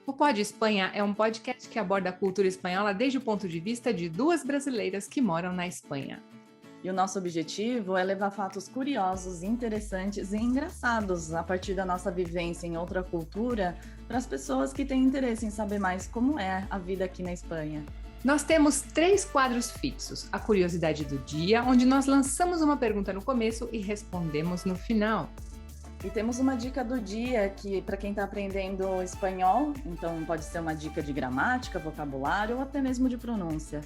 O Pod Espanha é um podcast que aborda a cultura espanhola desde o ponto de vista de duas brasileiras que moram na Espanha. E o nosso objetivo é levar fatos curiosos, interessantes e engraçados a partir da nossa vivência em outra cultura para as pessoas que têm interesse em saber mais como é a vida aqui na Espanha. Nós temos 3 quadros fixos: a curiosidade do dia, onde nós lançamos uma pergunta no começo e respondemos no final. E temos uma dica do dia que, para quem está aprendendo espanhol, então pode ser uma dica de gramática, vocabulário ou até mesmo de pronúncia.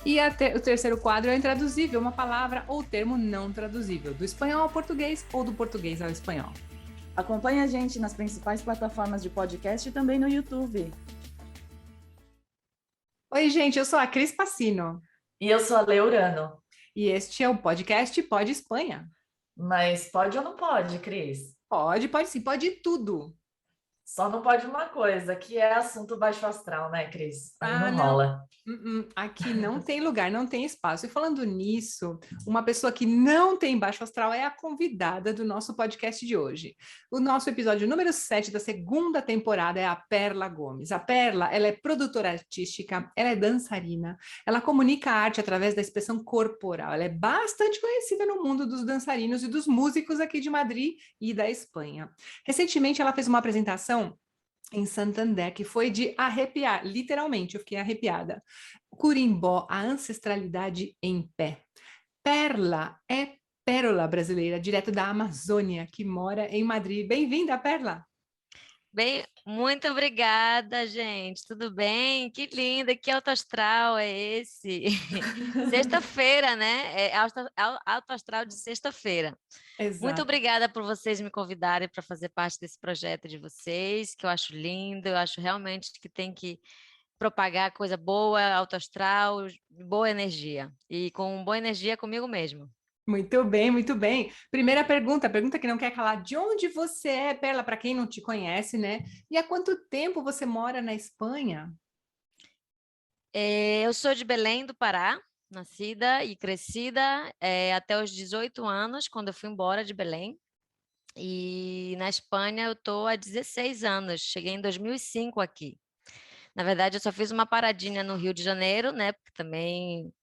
E o terceiro quadro é o intraduzível, uma palavra ou termo não traduzível, do espanhol ao português ou do português ao espanhol. Acompanhe a gente nas principais plataformas de podcast e também no YouTube. Oi, gente, eu sou a Cris Passino. E eu sou a Leurano. E este é o podcast Pod Espanha. Mas pode ou não pode, Cris? Pode sim, pode tudo. Só não pode uma coisa, que é assunto baixo astral, né, Cris? Aí não rola. Aqui não tem lugar, não tem espaço. E falando nisso, uma pessoa que não tem baixo astral é a convidada do nosso podcast de hoje. O nosso episódio número 7 da segunda temporada é a Perla Gomes. A Perla, ela é produtora artística, ela é dançarina, ela comunica a arte através da expressão corporal. Ela é bastante conhecida no mundo dos dançarinos e dos músicos aqui de Madrid e da Espanha. Recentemente, ela fez uma apresentação em Santander, que foi de arrepiar, literalmente, eu fiquei arrepiada. Curimbó, a ancestralidade em pé. Perla é pérola brasileira, direto da Amazônia, que mora em Madrid. Bem-vinda, Perla! Bem, muito obrigada, gente. Tudo bem? Que linda, que alto astral é esse? Sexta-feira, né? É alto astral de sexta-feira. Muito obrigada por vocês me convidarem para fazer parte desse projeto de vocês, que eu acho lindo, eu acho realmente que tem que propagar coisa boa, alto astral, boa energia. E com boa energia comigo mesmo. Muito bem, muito bem. Primeira pergunta que não quer calar. De onde você é, Perla, para quem não te conhece, né? E há quanto tempo você mora na Espanha? Eu sou de Belém do Pará, nascida e crescida até os 18 anos, quando eu fui embora de Belém. E na Espanha eu estou há 16 anos, cheguei em 2005 aqui. Na verdade, eu só fiz uma paradinha no Rio de Janeiro, né? Porque também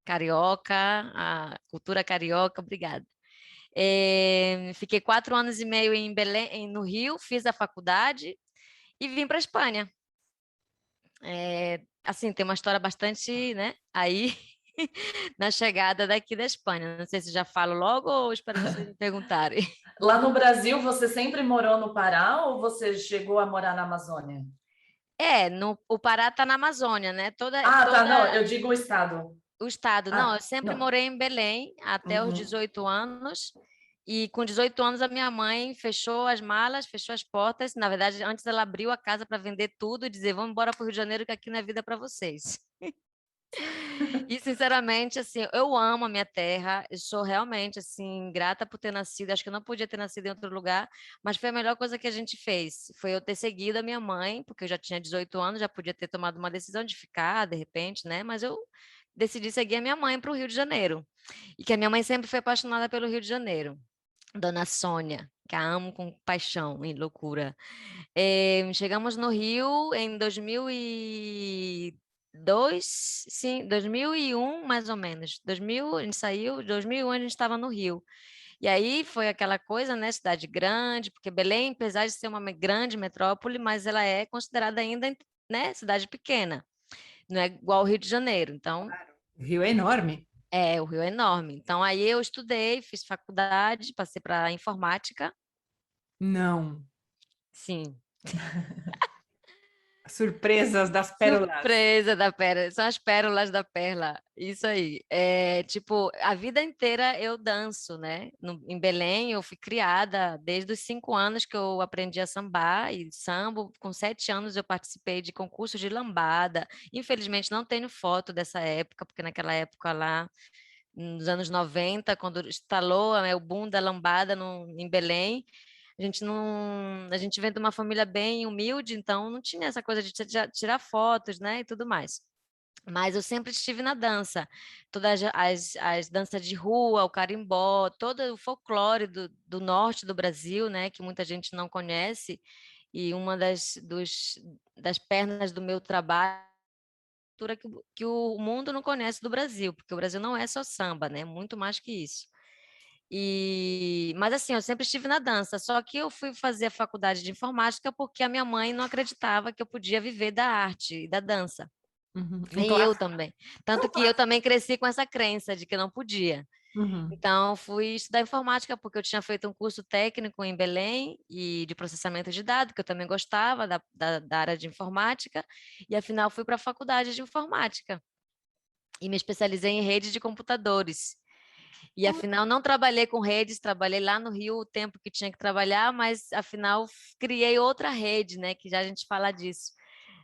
carioca, a cultura carioca, obrigada. Fiquei 4 anos e meio em Belém, no Rio, fiz a faculdade e vim para a Espanha. Assim, tem uma história bastante, né? Aí, na chegada daqui da Espanha. Não sei se já falo logo ou espero vocês me perguntarem. Lá no Brasil, você sempre morou no Pará ou você chegou a morar na Amazônia? O Pará está na Amazônia, né? Tá, não, eu digo o estado. O estado, não, eu sempre morei em Belém até os 18 anos. E com 18 anos, a minha mãe fechou as malas, fechou as portas. Na verdade, antes ela abriu a casa para vender tudo e dizer: vamos embora para o Rio de Janeiro, que aqui não é vida para vocês. E, sinceramente, assim, eu amo a minha terra. Eu sou realmente, assim, grata por ter nascido. Acho que eu não podia ter nascido em outro lugar, mas foi a melhor coisa que a gente fez. Foi eu ter seguido a minha mãe, porque eu já tinha 18 anos, já podia ter tomado uma decisão de ficar, de repente, né? Mas eu decidi seguir a minha mãe para o Rio de Janeiro. E que a minha mãe sempre foi apaixonada pelo Rio de Janeiro. Dona Sônia, que a amo com paixão e loucura. Chegamos no Rio em 2002, sim, 2001 mais ou menos. 2000, a gente saiu, 2001 a gente estava no Rio. E aí foi aquela coisa, né, cidade grande, porque Belém, apesar de ser uma grande metrópole, mas ela é considerada ainda, né, cidade pequena. Não é igual ao Rio de Janeiro, então... O Rio é enorme. O Rio é enorme. Então, aí eu estudei, fiz faculdade, passei para informática. Não. Sim. Surpresas das pérolas. Surpresa da pérola. São as pérolas da perla. Isso aí. Tipo, a vida inteira eu danço, né? Em Belém, eu fui criada desde os 5 anos que eu aprendi a sambar e sambo. Com 7 anos eu participei de concursos de lambada. Infelizmente, não tenho foto dessa época, porque naquela época lá nos anos 90, quando instalou, né, o boom da lambada em Belém, a gente vem de uma família bem humilde, então não tinha essa coisa de tirar fotos, né, e tudo mais. Mas eu sempre estive na dança, todas as danças de rua, o carimbó, todo o folclore do norte do Brasil, né, que muita gente não conhece, e uma das pernas do meu trabalho que o mundo não conhece do Brasil, porque o Brasil não é só samba, né? Muito mais que isso. Mas assim, eu sempre estive na dança, só que eu fui fazer a faculdade de informática porque a minha mãe não acreditava que eu podia viver da arte e da dança. Uhum. E eu também. Tanto que eu também cresci com essa crença de que não podia. Uhum. Então, fui estudar informática porque eu tinha feito um curso técnico em Belém e de processamento de dados, que eu também gostava da área de informática, e afinal fui para a faculdade de informática e me especializei em rede de computadores. E afinal não trabalhei com redes, trabalhei lá no Rio o tempo que tinha que trabalhar, mas afinal criei outra rede, né, que já a gente fala disso.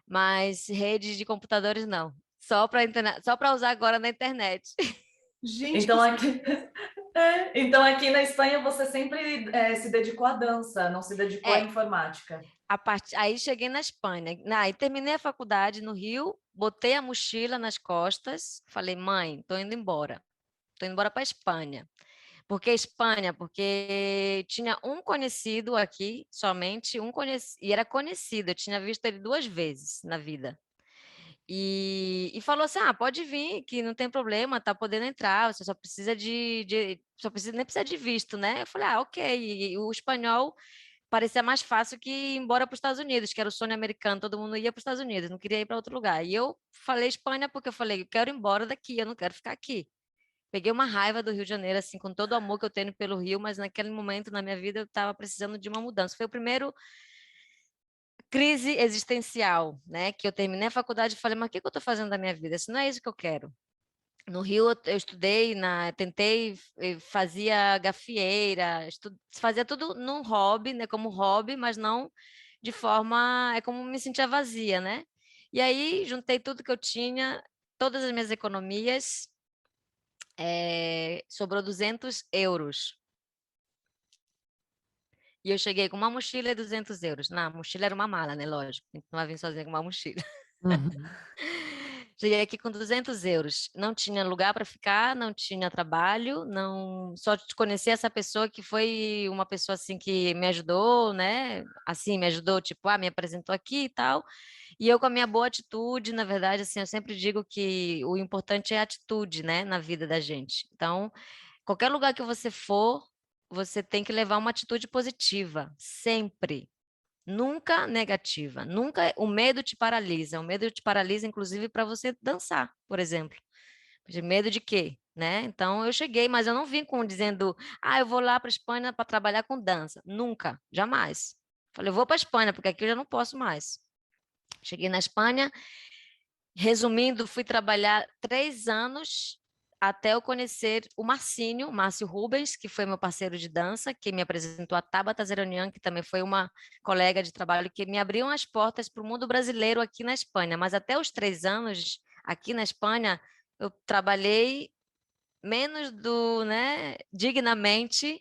Mas rede de computadores não, só para usar agora na internet. Gente, Então aqui, então aqui na Espanha você sempre se dedicou à dança, não se dedicou à É, informática. aí cheguei na Espanha, aí terminei a faculdade no Rio, botei a mochila nas costas, falei, mãe, tô indo embora para a Espanha. Por que Espanha? Porque tinha um conhecido aqui, somente um conhecido, e era conhecido, eu tinha visto ele 2 vezes na vida. E falou assim: ah, pode vir, que não tem problema, tá podendo entrar, você só precisa nem precisa de visto, né? Eu falei, ah, ok. E o espanhol parecia mais fácil que ir embora para os Estados Unidos, que era o sonho americano, todo mundo ia para os Estados Unidos, não queria ir para outro lugar. E eu falei Espanha porque eu falei, eu quero ir embora daqui, eu não quero ficar aqui. Peguei uma raiva do Rio de Janeiro, assim, com todo o amor que eu tenho pelo Rio, mas naquele momento na minha vida eu estava precisando de uma mudança. Foi o primeiro crise existencial, né? Que eu terminei a faculdade e falei, mas o que eu estou fazendo da minha vida? Isso não é isso que eu quero. No Rio eu estudei, tentei, fazia gafieira, fazia tudo num hobby, né? Como hobby, mas não de forma, é como me sentia vazia, né? E aí juntei tudo que eu tinha, todas as minhas economias, sobrou 200 euros. E eu cheguei com uma mochila e 200 euros. Na mochila era uma mala, né? Lógico. Não vai vir sozinha com uma mochila. Uhum. Cheguei aqui com 200 euros. Não tinha lugar para ficar, não tinha trabalho, não. Só conheci essa pessoa que foi uma pessoa assim que me ajudou, né? Assim, me ajudou, tipo, me apresentou aqui e tal. E eu com a minha boa atitude, na verdade, assim, eu sempre digo que o importante é a atitude, né, na vida da gente. Então, qualquer lugar que você for, você tem que levar uma atitude positiva, sempre. Nunca negativa. Nunca o medo te paralisa. O medo te paralisa, inclusive, para você dançar, por exemplo. De medo de quê? Né? Então eu cheguei, mas eu não vim dizendo, eu vou lá para a Espanha para trabalhar com dança. Nunca, jamais. Falei, eu vou para a Espanha, porque aqui eu já não posso mais. Cheguei na Espanha, resumindo, fui trabalhar 3 anos até eu conhecer o Márcio Rubens, que foi meu parceiro de dança, que me apresentou a Tabata Zeronian, que também foi uma colega de trabalho, que me abriu as portas para o mundo brasileiro aqui na Espanha. Mas até os 3 anos aqui na Espanha, eu trabalhei menos né, dignamente,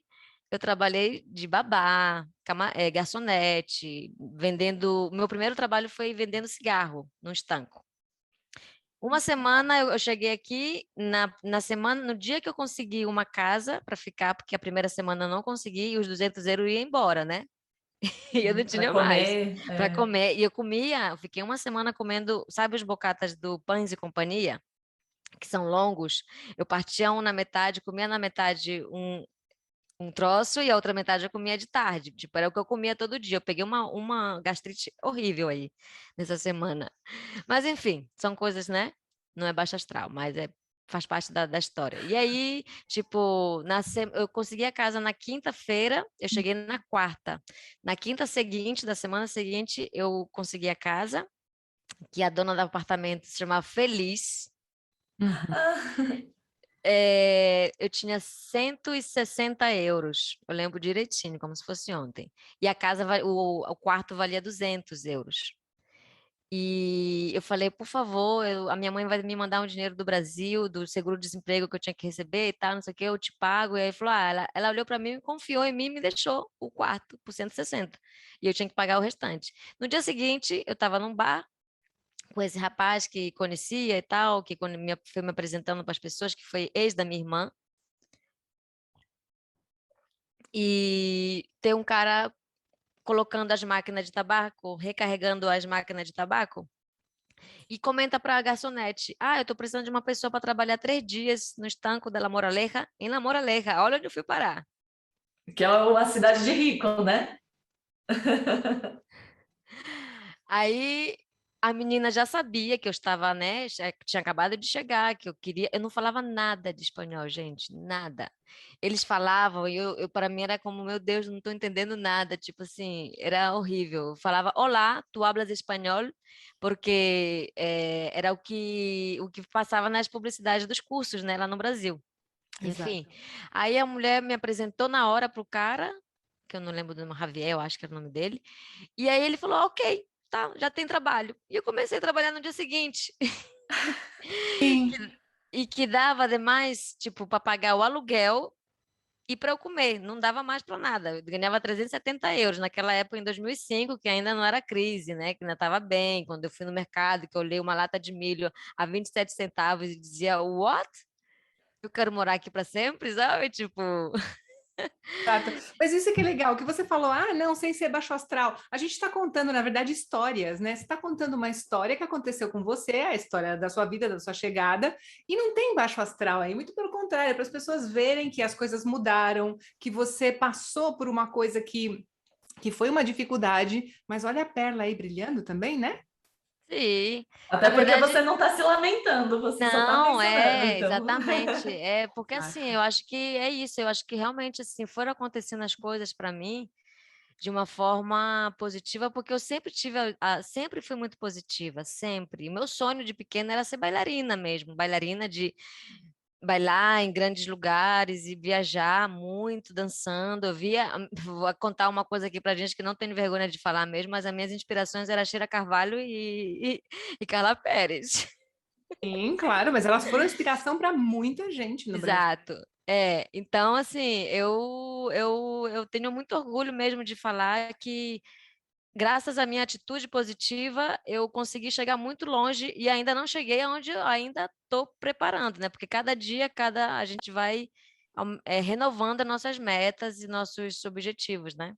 eu trabalhei de babá, garçonete, vendendo. Meu primeiro trabalho foi vendendo cigarro no estanco. Uma semana eu cheguei aqui, na semana, no dia que eu consegui uma casa para ficar, porque a primeira semana eu não consegui, e os 200 euros ia embora, né? E eu não Para tinha mais comer. para comer. E eu fiquei uma semana comendo, sabe os bocatas do Pães e Companhia, que são longos? Eu partia um na metade, comia na metade um troço e a outra metade eu comia de tarde. Tipo, era o que eu comia todo dia. Eu peguei uma gastrite horrível aí nessa semana. Mas, enfim, são coisas, né? Não é baixa astral, mas faz parte da história. E aí, tipo, eu consegui a casa na quinta-feira, eu cheguei na quarta. Na quinta seguinte, da semana seguinte, eu consegui a casa, que a dona do apartamento se chamava Feliz. Uhum. Eu tinha 160 euros, eu lembro direitinho, como se fosse ontem. E a casa, o quarto valia 200 euros. E eu falei, por favor, a minha mãe vai me mandar um dinheiro do Brasil, do seguro-desemprego que eu tinha que receber e tal, não sei o que, eu te pago. E aí falou, ela olhou para mim, confiou em mim e me deixou o quarto por 160. E eu tinha que pagar o restante. No dia seguinte, eu estava num bar com esse rapaz que conhecia e tal, que foi me apresentando para as pessoas, que foi ex da minha irmã. E tem um cara colocando as máquinas de tabaco, recarregando as máquinas de tabaco, e comenta para a garçonete: eu estou precisando de uma pessoa para trabalhar 3 dias no estanco da La Moraleja, em La Moraleja. Olha onde eu fui parar. Que é uma cidade de rico, né? Aí a menina já sabia que eu estava, né? Tinha acabado de chegar, que eu queria. Eu não falava nada de espanhol, gente, nada. Eles falavam e para mim era como, meu Deus, não estou entendendo nada. Tipo assim, era horrível. Eu falava, olá, tu hablas espanhol, porque era o que passava nas publicidades dos cursos, né, lá no Brasil. Enfim, Exato. aí a mulher me apresentou na hora pro cara, que eu não lembro do nome, Javier, eu acho que era o nome dele. E aí ele falou, ok, tá, já tem trabalho. E eu comecei a trabalhar no dia seguinte. Sim. E que dava ademais, tipo, para pagar o aluguel e para eu comer, não dava mais para nada. Eu ganhava 370 euros naquela época, em 2005, que ainda não era crise, né? Que ainda estava bem. Quando eu fui no mercado, que eu olhei uma lata de milho a 27 centavos e dizia, what? Eu quero morar aqui para sempre, sabe? Tipo, Exato. Mas isso é que é legal, que você falou, não, sem ser baixo astral. A gente está contando, na verdade, histórias, né? Você está contando uma história que aconteceu com você, a história da sua vida, da sua chegada, e não tem baixo astral aí, muito pelo contrário, é para as pessoas verem que as coisas mudaram, que você passou por uma coisa que foi uma dificuldade, mas olha a perla aí brilhando também, né? sim. Até Na porque verdade, você não está se lamentando, você só está não, mencionando, então. exatamente. É porque Ah, assim, eu acho que é isso. Eu acho que realmente assim foram acontecendo as coisas para mim de uma forma positiva, porque eu sempre tive, sempre fui muito positiva, sempre. E meu sonho de pequena era ser bailarina mesmo, bailarina de bailar em grandes lugares e viajar muito dançando. Eu via, vou contar uma coisa aqui pra gente que não tenho vergonha de falar mesmo, mas as minhas inspirações eram Sheila Carvalho e Carla Pérez. sim, claro, mas elas foram inspiração para muita gente no Brasil. Exato. Então assim, eu tenho muito orgulho mesmo de falar que graças à minha atitude positiva, eu consegui chegar muito longe e ainda não cheguei aonde eu ainda estou preparando, né? Porque cada dia, a gente vai renovando as nossas metas e nossos objetivos, né?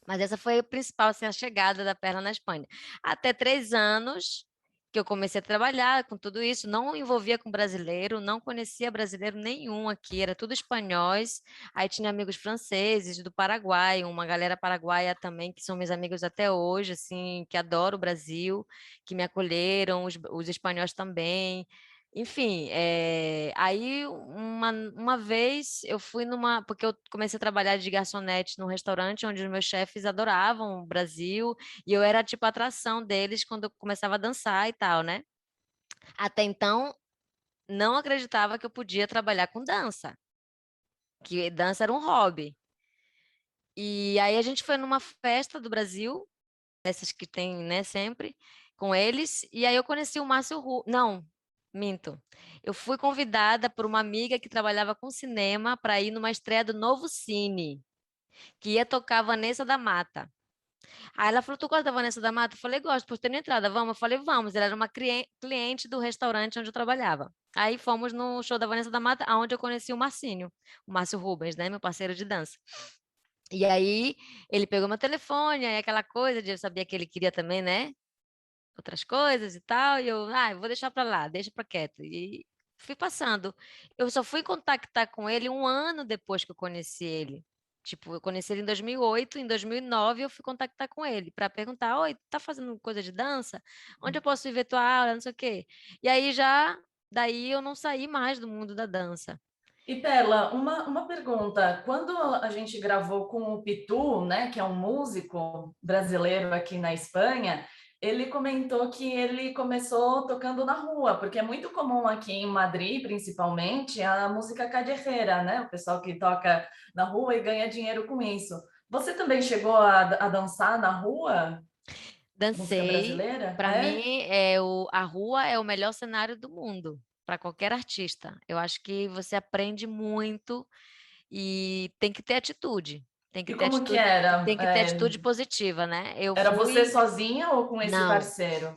Mas essa foi a principal, assim, a chegada da Perla na Espanha. Até 3 anos que eu comecei a trabalhar com tudo isso, não envolvia com brasileiro, não conhecia brasileiro nenhum aqui, era tudo espanhóis. Aí tinha amigos franceses, do Paraguai, uma galera paraguaia também, que são meus amigos até hoje, assim, que adoram o Brasil, que me acolheram, os espanhóis também. Enfim, aí uma vez eu fui porque eu comecei a trabalhar de garçonete num restaurante onde os meus chefes adoravam o Brasil e eu era tipo a atração deles quando eu começava a dançar e tal, né? Até então, não acreditava que eu podia trabalhar com dança, que dança era um hobby. E aí a gente foi numa festa do Brasil, essas que tem, né, sempre, com eles, e aí eu conheci o Márcio não, minto. Eu fui convidada por uma amiga que trabalhava com cinema para ir numa estreia do Novo Cine, que ia tocar Vanessa da Mata. Aí ela falou: Tu gosta da Vanessa da Mata? Eu falei: Gosto, por ter entrada, vamos? Eu falei: Vamos. Ela era uma cliente do restaurante onde eu trabalhava. Aí fomos no show da Vanessa da Mata, onde eu conheci o Marcinho, o Márcio Rubens, né, meu parceiro de dança. E aí ele pegou meu telefone, aí aquela coisa de eu sabia que ele queria também, né? Outras coisas e tal, e eu vou deixar para lá, deixa para quieto. E fui passando. Eu só fui contactar com ele um ano depois que eu conheci ele. Tipo, eu conheci ele em 2008, em 2009 eu fui contactar com ele para perguntar: Oi, tá fazendo coisa de dança? Onde eu posso ir ver tua aula? Não sei o quê. E aí daí eu não saí mais do mundo da dança. E Perla, uma pergunta. Quando a gente gravou com o Pitu, né, que é um músico brasileiro aqui na Espanha, ele comentou que ele começou tocando na rua, porque é muito comum aqui em Madrid, principalmente, a música callejera, né? O pessoal que toca na rua e ganha dinheiro com isso. Você também chegou a dançar na rua? Música Dancei. brasileira? Para É? mim, a rua é o melhor cenário do mundo para qualquer artista. Eu acho que você aprende muito e tem que ter atitude. Tem que E ter como que atitude, era? tem que ter atitude positiva, né? Eu Era você fui, sozinha ou com esse não, parceiro?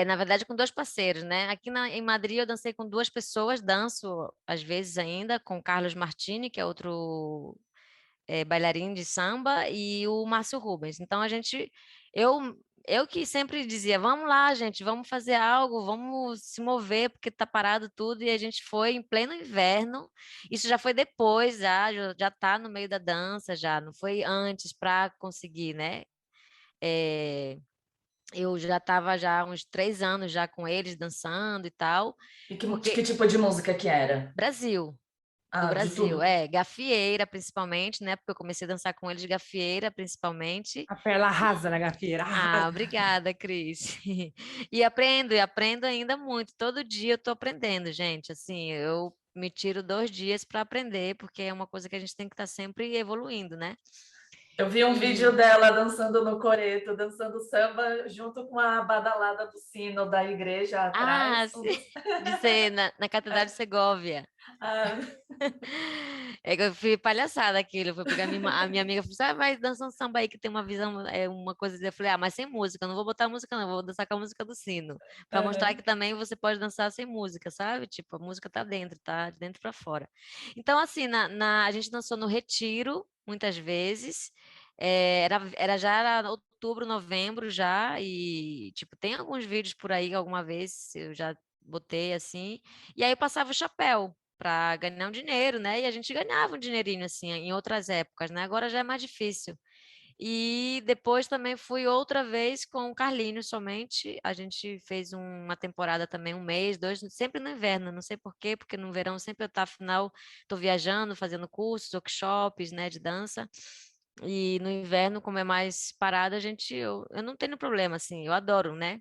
na verdade com dois parceiros, né? Aqui em Madrid eu dancei com duas pessoas, danço às vezes ainda com Carlos Martini, que é outro bailarino de samba, e o Márcio Rubens. Então eu que sempre dizia, vamos lá, gente, vamos fazer algo, vamos se mover, porque tá parado tudo, e a gente foi em pleno inverno. Isso já foi depois, já tá no meio da dança, já não foi antes para conseguir, né? É, eu já estava já há uns 3 anos já com eles dançando e tal, E porque que tipo de música que era? Brasil, do Ah, de Brasil, tudo. gafieira principalmente, né? Porque eu comecei a dançar com eles gafieira principalmente. A Perla arrasa na gafieira, Ah, arrasa. obrigada, Cris. E aprendo ainda muito. Todo dia eu tô aprendendo, gente. Assim, eu me tiro 2 dias para aprender, porque é uma coisa que a gente tem que estar sempre evoluindo, né? Eu vi um vídeo E dela dançando no coreto, dançando samba junto com a badalada do sino da igreja atrás. sim, de ser na Catedral de Segóvia. Ah, É que eu fui palhaçada aquilo, foi porque a minha amiga falou assim, vai dançar um samba aí que tem uma visão, uma coisa, eu falei, mas sem música, eu não vou botar música não, vou dançar com a música do sino, para mostrar aham. que também você pode dançar sem música, sabe? Tipo, a música tá de dentro para fora. Então, assim, a gente dançou no Retiro, muitas vezes, era outubro, novembro já, e, tipo, tem alguns vídeos por aí, alguma vez eu já botei assim, e aí eu passava o chapéu, para ganhar um dinheiro, né? E a gente ganhava um dinheirinho assim em outras épocas, né? Agora já é mais difícil. E depois também fui outra vez com o Carlinhos somente. A gente fez uma temporada também, um mês, dois, sempre no inverno. Não sei por quê, porque no verão sempre eu tá, afinal, estou viajando, fazendo cursos, workshops, né, de dança. E no inverno, como é mais parado, eu não tenho problema, assim, eu adoro, né?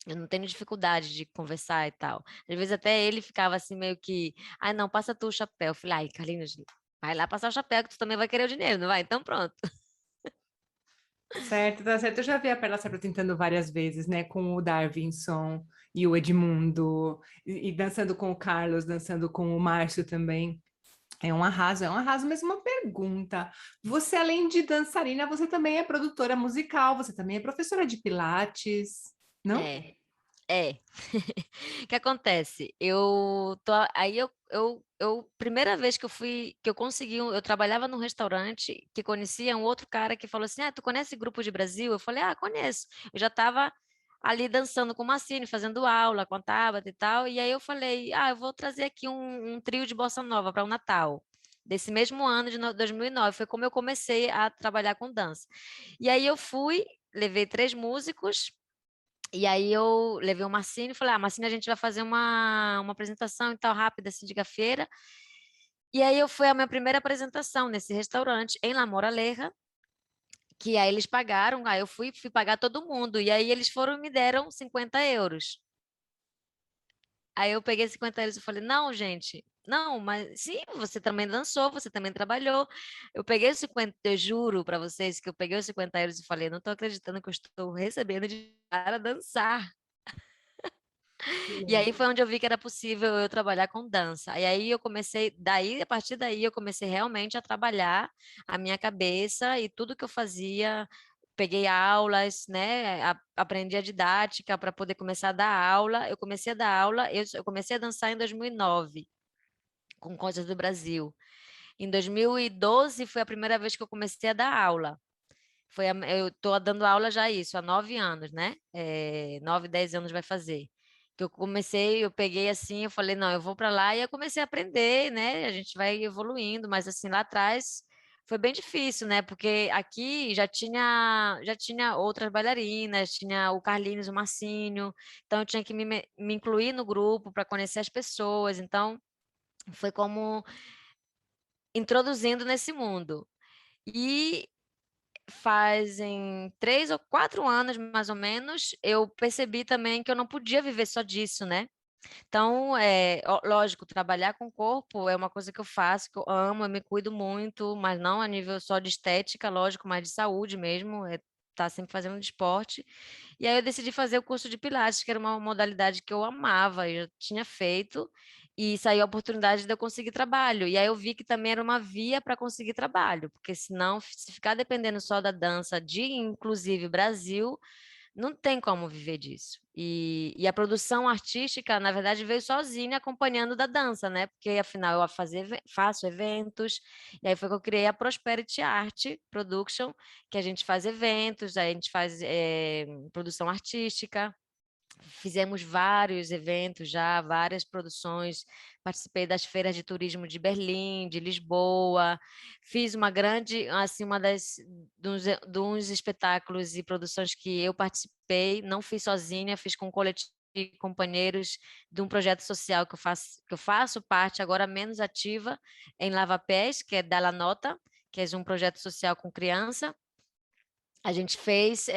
Eu não tenho dificuldade de conversar e tal. Às vezes até ele ficava assim meio que, ai não, passa tu o chapéu. Eu falei, ai, Carlinhos, vai lá passar o chapéu que tu também vai querer o dinheiro, não vai? Então pronto. Certo, tá certo. Eu já vi a Perla se apresentando várias vezes, né? Com o Darwinson e o Edmundo, e dançando com o Carlos, dançando com o Márcio também. É um arraso, mas uma pergunta. Você, além de dançarina, você também é produtora musical, você também é professora de Pilates, não? É, é. O que acontece? Primeira vez que eu fui, que eu consegui, eu trabalhava num restaurante que conhecia um outro cara que falou assim, tu conhece Grupo de Brasil? Eu falei, conheço. Eu já estava ali dançando com o Massini, fazendo aula com a Tabata e tal, e aí eu falei, eu vou trazer aqui um trio de bossa nova para o Natal. Desse mesmo ano de 2009, foi como eu comecei a trabalhar com dança. E aí eu fui, levei 3 músicos, e aí eu levei o Marcini e falei, Marcini, a gente vai fazer uma apresentação e tal, rápida, assim, de gafeira. E aí foi a minha primeira apresentação nesse restaurante, em La Moraleja, que aí eles pagaram, aí eu fui pagar todo mundo, e aí eles foram e me deram 50 euros. Aí eu peguei 50 euros e falei, não, gente, não, mas sim, você também dançou, você também trabalhou. Eu peguei os 50, eu juro para vocês que eu peguei os 50 euros e falei, não estou acreditando que eu estou recebendo de para dançar. E aí foi onde eu vi que era possível eu trabalhar com dança. E aí eu comecei, a partir daí eu comecei realmente a trabalhar a minha cabeça e tudo que eu fazia, peguei aulas, né, aprendi a didática para poder começar a dar aula. Eu comecei a dar aula, eu comecei a dançar em 2009, com Coisas do Brasil. Em 2012 foi a primeira vez que eu comecei a dar aula. Eu estou dando aula já isso, há 9 anos, né? 9, 10 anos vai fazer. Que eu comecei, eu peguei assim, eu falei, não, eu vou para lá e eu comecei a aprender, né? A gente vai evoluindo, mas assim, lá atrás foi bem difícil, né? Porque aqui já tinha outras bailarinas, tinha o Carlinhos, o Marcinho, então eu tinha que me incluir no grupo para conhecer as pessoas, então foi como introduzindo nesse mundo. E fazem 3 ou 4 anos, mais ou menos, eu percebi também que eu não podia viver só disso, né? Então, lógico, trabalhar com o corpo é uma coisa que eu faço, que eu amo, eu me cuido muito, mas não a nível só de estética, lógico, mas de saúde mesmo, tá sempre fazendo esporte. E aí eu decidi fazer o curso de Pilates, que era uma modalidade que eu amava, eu já tinha feito, e saiu a oportunidade de eu conseguir trabalho. E aí eu vi que também era uma via para conseguir trabalho, porque senão, se ficar dependendo só da dança de, inclusive, Brasil, não tem como viver disso. E a produção artística, na verdade, veio sozinha acompanhando da dança, né? Porque afinal eu faço eventos, e aí foi que eu criei a Prosperity Art Production, que a gente faz eventos, aí a gente faz produção artística. Fizemos vários eventos já, várias produções, participei das feiras de turismo de Berlim, de Lisboa, fiz uma grande, assim, de uns espetáculos e produções que eu participei, não fiz sozinha, fiz com um coletivo de companheiros de um projeto social que eu faço parte, agora menos ativa, em Lavapés, que é Dalla Nota, que é um projeto social com criança. A gente fez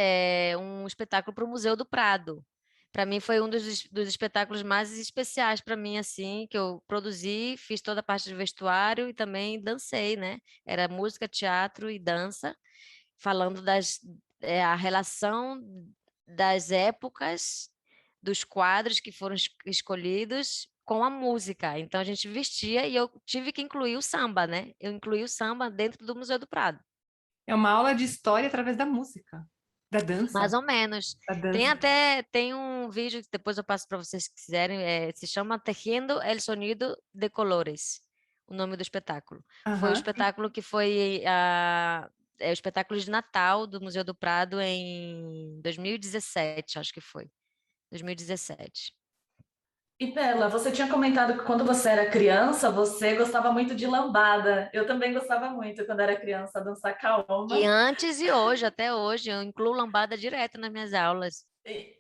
um espetáculo para o Museu do Prado. Para mim foi um dos espetáculos mais especiais para mim, assim, que eu produzi, fiz toda a parte de vestuário e também dancei, né? Era música, teatro e dança, falando a relação das épocas, dos quadros que foram escolhidos com a música. Então a gente vestia e eu tive que incluir o samba, né? Eu incluí o samba dentro do Museu do Prado. É uma aula de história através da música, da Mais dança, ou menos. da dança. Tem um vídeo que depois eu passo para vocês que quiserem, se chama Tejiendo el Sonido de Colores, o nome do espetáculo. Foi o Aham. espetáculo que foi o espetáculo de Natal do Museu do Prado em 2017, acho que foi. 2017. E Bela, você tinha comentado que quando você era criança, você gostava muito de lambada. Eu também gostava muito quando era criança dançar E caoma. antes e hoje, até hoje, eu incluo lambada direto nas minhas aulas.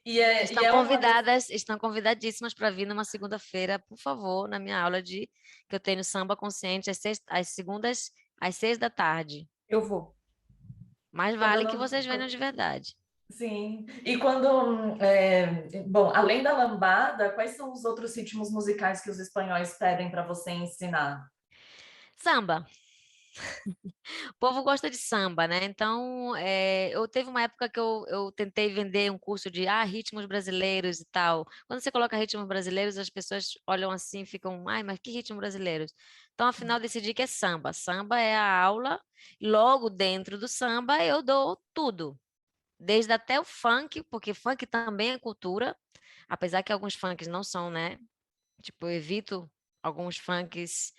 E é uma das. Estão convidadíssimas para vir numa segunda-feira, por favor, na minha aula que eu tenho samba consciente às segundas, às 6 da tarde. Eu vou. Mais Quando eu vale que não. vocês venham de verdade. Sim. E quando. Bom, além da lambada, quais são os outros ritmos musicais que os espanhóis pedem para você ensinar? Samba. O povo gosta de samba, né? Então, eu teve uma época que eu tentei vender um curso de ritmos brasileiros e tal. Quando você coloca ritmos brasileiros, as pessoas olham assim e ficam, ai, mas que ritmo brasileiros? Então, afinal, decidi que é samba. Samba é a aula, e logo dentro do samba eu dou tudo. Desde até o funk, porque funk também é cultura, apesar que alguns funks não são, né? Tipo, eu evito alguns funks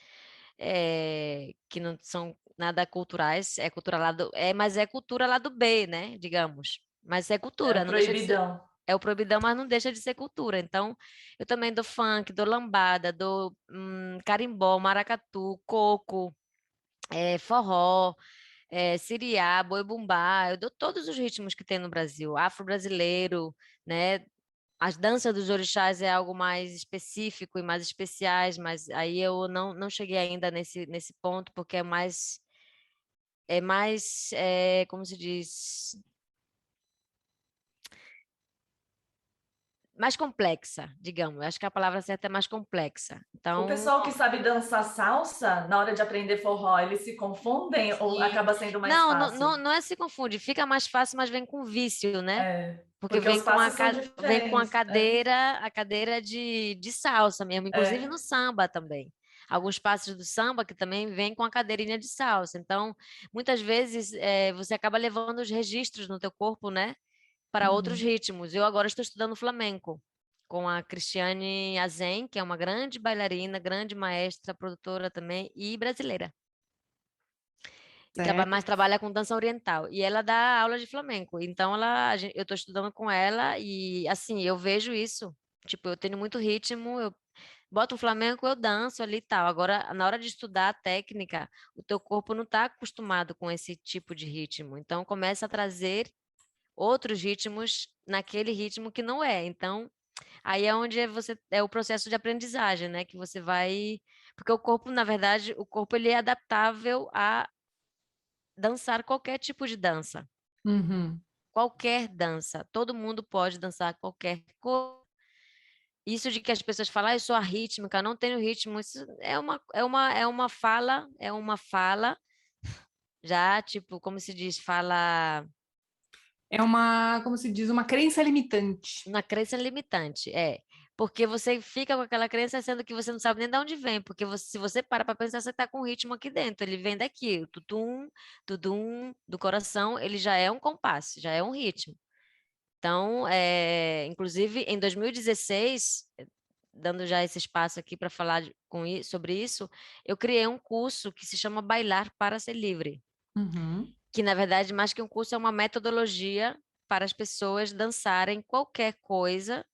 que não são nada culturais, mas é cultura lá do B, né? Digamos. Mas é É cultura, não deixa de ser. proibidão. É o proibidão, mas não deixa de ser cultura. Então, eu também dou funk, dou lambada, dou carimbó, maracatu, coco, forró, siriá, boi bumbá. Eu dou todos os ritmos que tem no Brasil, afro-brasileiro, né? As danças dos orixás é algo mais específico e mais especiais, mas aí eu não cheguei ainda nesse ponto, porque como se diz, mais complexa, digamos. Acho que a palavra certa é mais complexa. O Então, pessoal que sabe dançar salsa, na hora de aprender forró, eles se confundem ou sim. acaba sendo mais Não, não, fácil? não é se confunde, fica mais fácil, mas vem com vício, né? É, Porque porque os passos são vem com diferentes. É. a cadeira de salsa mesmo, inclusive É. no samba também. Alguns passos do samba que também vem com a cadeirinha de salsa. Então, muitas vezes você acaba levando os registros no teu corpo, né, para outros Uhum. ritmos. Eu agora estou estudando flamenco com a Cristiane Azen, que é uma grande bailarina, grande maestra, produtora também e brasileira. Certo. Mas trabalha com dança oriental. E ela dá aula de flamenco. Então, eu estou estudando com ela e, assim, eu vejo isso. Tipo, eu tenho muito ritmo, eu boto um flamenco, eu danço ali e tal. Agora, na hora de estudar a técnica, o teu corpo não está acostumado com esse tipo de ritmo. Então, começa a trazer outros ritmos naquele ritmo que não é. Então, aí é onde é o processo de aprendizagem, né? Que você vai... Porque o corpo, na verdade, o corpo ele é adaptável a dançar qualquer tipo de dança, Uhum. qualquer dança. Todo mundo pode dançar qualquer coisa. Isso de que as pessoas falam, eu sou a rítmica, não tenho ritmo, isso é uma fala, já, tipo, como se diz, fala É uma, como se diz, uma crença limitante. na crença limitante, porque você fica com aquela crença sendo que você não sabe nem de onde vem, porque se você para pensar, você está com um ritmo aqui dentro, ele vem daqui, o tutum, tudum do coração, ele já é um compasso, já é um ritmo. Então, inclusive, em 2016, dando já esse espaço aqui para falar sobre isso, eu criei um curso que se chama Bailar para Ser Livre, Uhum. que, na verdade, mais que um curso, é uma metodologia para as pessoas dançarem qualquer coisa,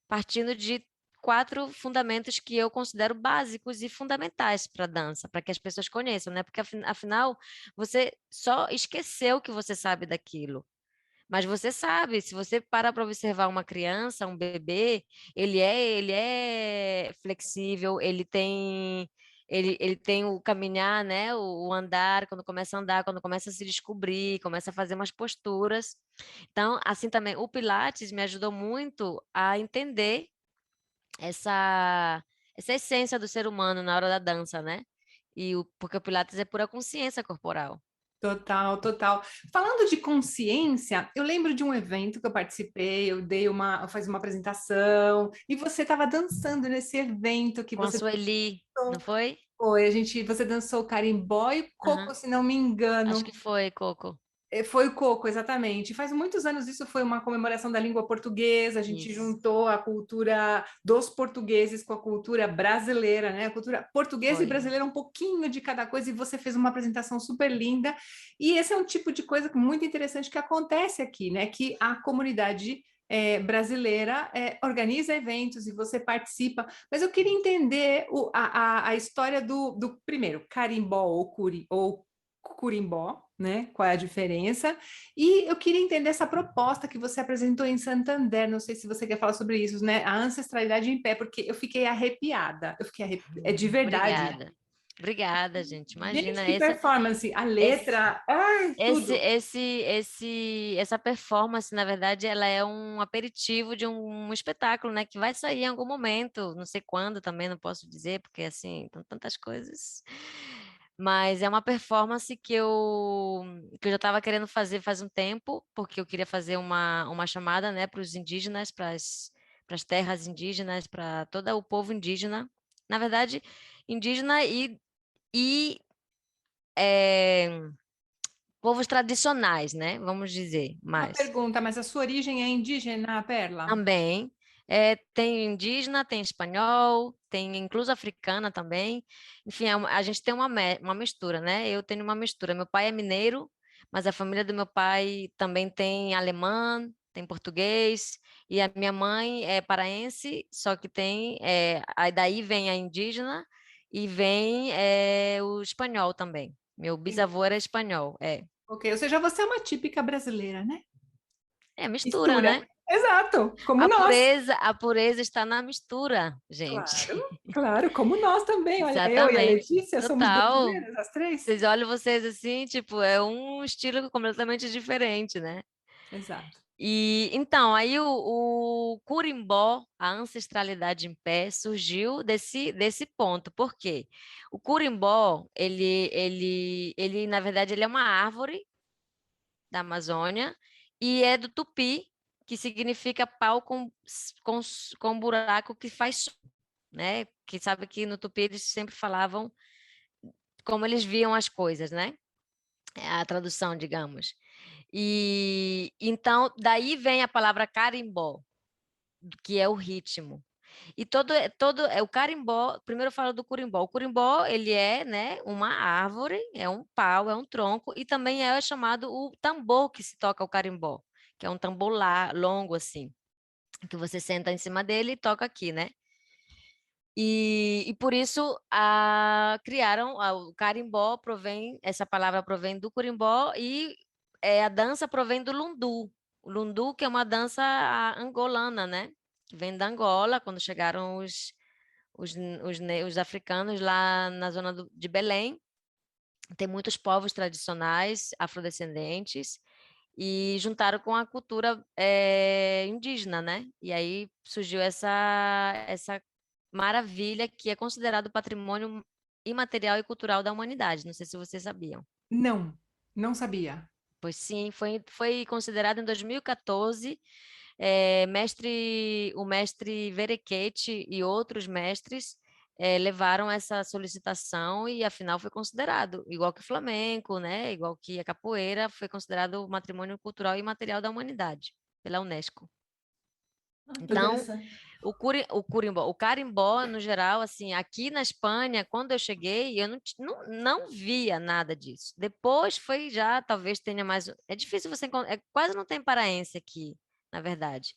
partindo de 4 fundamentos que eu considero básicos e fundamentais para a dança, para que as pessoas conheçam, né? Porque, afinal, você só esqueceu que você sabe daquilo. Mas você sabe, se você parar para observar uma criança, um bebê, ele é flexível, ele tem o caminhar, né? O andar, quando começa a andar, quando começa a se descobrir, começa a fazer umas posturas. Então, assim também, o Pilates me ajudou muito a entender essa, essa essência do ser humano na hora da dança, né? Porque o Pilates é pura consciência corporal. Total, total. Falando de consciência, eu lembro de um evento que eu participei, eu fiz uma apresentação, e você estava dançando nesse evento que Com a você Sueli, não foi? foi, você dançou carimbó e Aham. coco, se não me Acho engano. que foi, Coco. Foi o coco, exatamente. Faz muitos anos isso foi uma comemoração da língua portuguesa, a gente Isso, juntou a cultura dos portugueses com a cultura brasileira, né? A cultura portuguesa e foi. brasileira, um pouquinho de cada coisa, e você fez uma apresentação super linda. E esse é um tipo de coisa muito interessante que acontece aqui, né? Que a comunidade brasileira organiza eventos e você participa. Mas eu queria entender a história do primeiro, carimbó ou curimbó, né? Qual é a diferença? E eu queria entender essa proposta que você apresentou em Santander. Não sei se você quer falar sobre isso, né? A ancestralidade em pé, porque eu fiquei arrepiada. É de verdade. Obrigada. Obrigada, gente. Gente, Imagina que performance! A esse, letra, ai, tudo. essa performance, na verdade, ela é um aperitivo de um espetáculo, né, que vai sair em algum momento, não sei quando também, não posso dizer, porque assim, são tantas coisas. Mas é uma performance que eu já estava querendo fazer faz um tempo, porque eu queria fazer uma chamada, né, para os indígenas, para as terras indígenas, para todo o povo indígena. Na verdade, indígena e povos tradicionais, né? Vamos dizer, Uma mais. pergunta, mas a sua origem é indígena, Perla? Também tem indígena, tem espanhol, tem incluso africana também. Enfim, a gente tem uma mistura, né? Eu tenho uma mistura. Meu pai é mineiro, mas a família do meu pai também tem alemã, tem português, e a minha mãe é paraense, só que aí daí vem a indígena e vem o espanhol também. Meu bisavô era espanhol, Ok, ou seja, você é uma típica brasileira, né? É mistura, Mistura. né? Exato, como A nós. pureza, a pureza está na mistura, gente. Claro, claro, como nós também. Olha, eu e a Exatamente. Letícia somos Total. brasileiras, as três. Vocês olham vocês assim, tipo, é um estilo completamente diferente, né? Exato. E então, aí o curimbó, a ancestralidade em pé, surgiu desse ponto. Por quê? O curimbó, na verdade, ele é uma árvore da Amazônia e é do tupi, que significa pau com, com buraco que faz som, né? Que sabe que no tupi eles sempre falavam como eles viam as coisas, né? É a tradução, digamos. E então daí vem a palavra carimbó, que é o ritmo. E todo é o carimbó. Primeiro eu falo do curimbó. O curimbó ele é, né, uma árvore, é um pau, é um tronco e também é chamado o tambor que se toca o carimbó, que é um tambor longo assim, que você senta em cima dele e toca aqui, né? E por isso criaram o carimbó, essa palavra provém do curimbó e a dança provém do lundu. O lundu que é uma dança angolana, né? Que vem da Angola, quando chegaram os africanos lá na zona de Belém. Tem muitos povos tradicionais afrodescendentes e juntaram com a cultura indígena, né? E aí surgiu essa maravilha que é considerado patrimônio imaterial e cultural da humanidade. Não sei se vocês sabiam. Não, não sabia. Pois sim, foi considerado em 2014. O mestre Verequete e outros mestres levaram essa solicitação e afinal foi considerado, igual que o flamenco, né? Igual que a capoeira, foi considerado patrimônio cultural e imaterial da humanidade. pela Unesco. Então, Interessante. o carimbó, no geral, assim, aqui na Espanha, quando eu cheguei, eu não via nada disso. Depois foi já, talvez tenha mais. É difícil você encontrar, quase não tem paraense aqui, na verdade.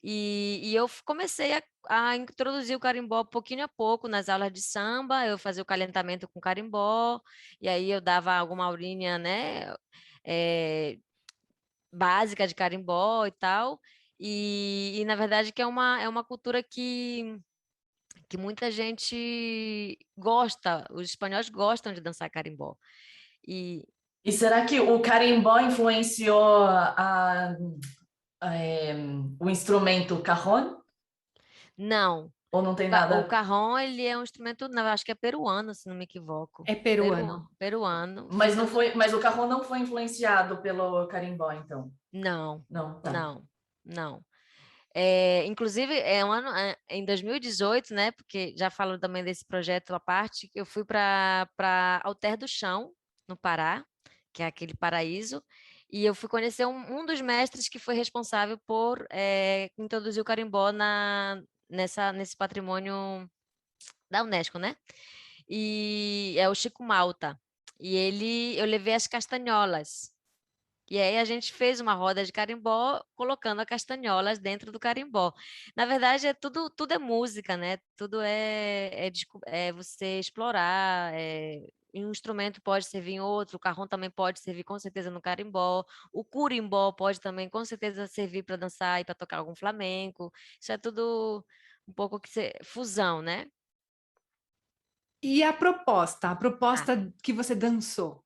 E eu comecei a introduzir o carimbó pouquinho a pouco nas aulas de samba, eu fazia o calentamento com carimbó, e aí eu dava alguma aulinha, né? Básica de carimbó e tal. E na verdade que é uma cultura que muita gente gosta, os espanhóis gostam de dançar carimbó. E E será que o carimbó influenciou o instrumento cajón? não, Ou não tem o nada? cajón, ele é um instrumento, não, acho que é peruano, se não me equivoco. É peruano. Peruano, Mas fica não foi, mas o cajón não foi influenciado pelo carimbó, então. não, Não, tá. não, não. Inclusive, em 2018, né? Porque já falo também desse projeto à parte, eu fui para Alter do Chão, no Pará, que é aquele paraíso, e eu fui conhecer um dos mestres que foi responsável por introduzir o carimbó nesse patrimônio da Unesco, né? E é o Chico Malta. E eu levei as castanholas. E aí a gente fez uma roda de carimbó, colocando as castanholas dentro do carimbó. Na verdade, tudo é música, né? Tudo é você explorar. E um instrumento pode servir em outro, o carrom também pode servir com certeza no carimbó, o curimbó pode também com certeza servir para dançar e para tocar algum flamenco. Isso é tudo um pouco fusão, né? E a Ah, proposta que você dançou?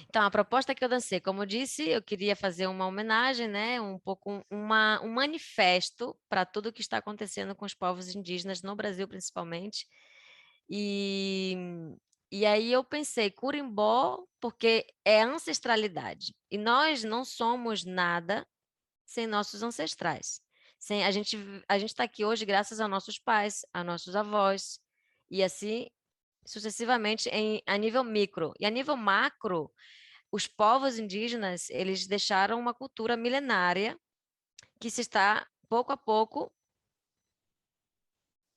então, a proposta que eu dancei, como eu disse, eu queria fazer uma homenagem, né, um pouco um manifesto para tudo que está acontecendo com os povos indígenas no Brasil, principalmente. E, e aí eu pensei, curimbó, porque é ancestralidade. E nós não somos nada sem nossos ancestrais. A gente está aqui hoje graças aos nossos pais, a nossos avós, e assim sucessivamente a nível micro. E a nível macro, os povos indígenas, eles deixaram uma cultura milenária que se está, pouco a pouco,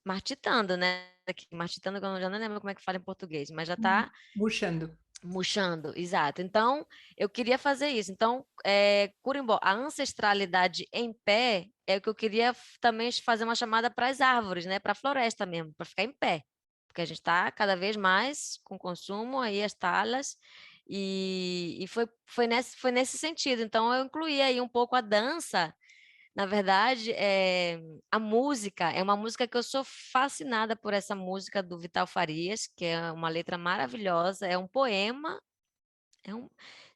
martitando, né? Martitando, eu já não lembro como é que fala em português, mas já está Murchando. murchando, exato. Então, eu queria fazer isso. Então, curimbó, a ancestralidade em pé é o que eu queria também fazer uma chamada para as árvores, né? Para a floresta mesmo, para ficar em pé. Porque a gente está cada vez mais com consumo, aí as talas, e foi nesse sentido. Então, eu incluí aí um pouco a dança. Na verdade, a música é uma música que eu sou fascinada por essa música do Vital Farias, que é uma letra maravilhosa, é um poema.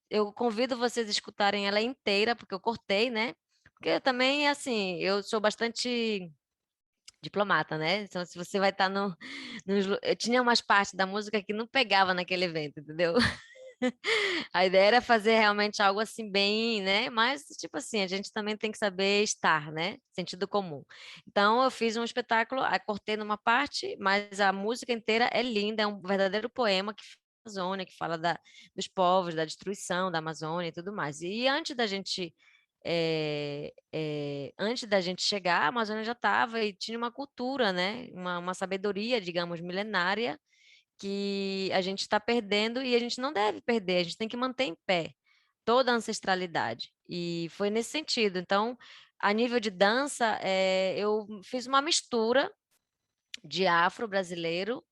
Eu convido vocês a escutarem ela inteira, porque eu cortei, né? Porque eu também, assim, eu sou bastante diplomata, né? Então, se você vai estar eu tinha umas partes da música que não pegava naquele evento, entendeu? A ideia era fazer realmente algo assim bem, né? Mas, tipo assim, a gente também tem que saber estar, né? Sentido comum. Então, eu fiz um espetáculo, aí cortei numa parte, mas a música inteira é linda, é um verdadeiro poema que fala da Amazônia, que fala dos povos, da destruição da Amazônia e tudo mais. E antes da gente chegar, a Amazônia já estava e tinha uma cultura, né? Uma sabedoria, digamos, milenária, que a gente está perdendo e a gente não deve perder, a gente tem que manter em pé toda a ancestralidade. E foi nesse sentido. Então, a nível de dança, eu fiz uma mistura de afro-brasileiro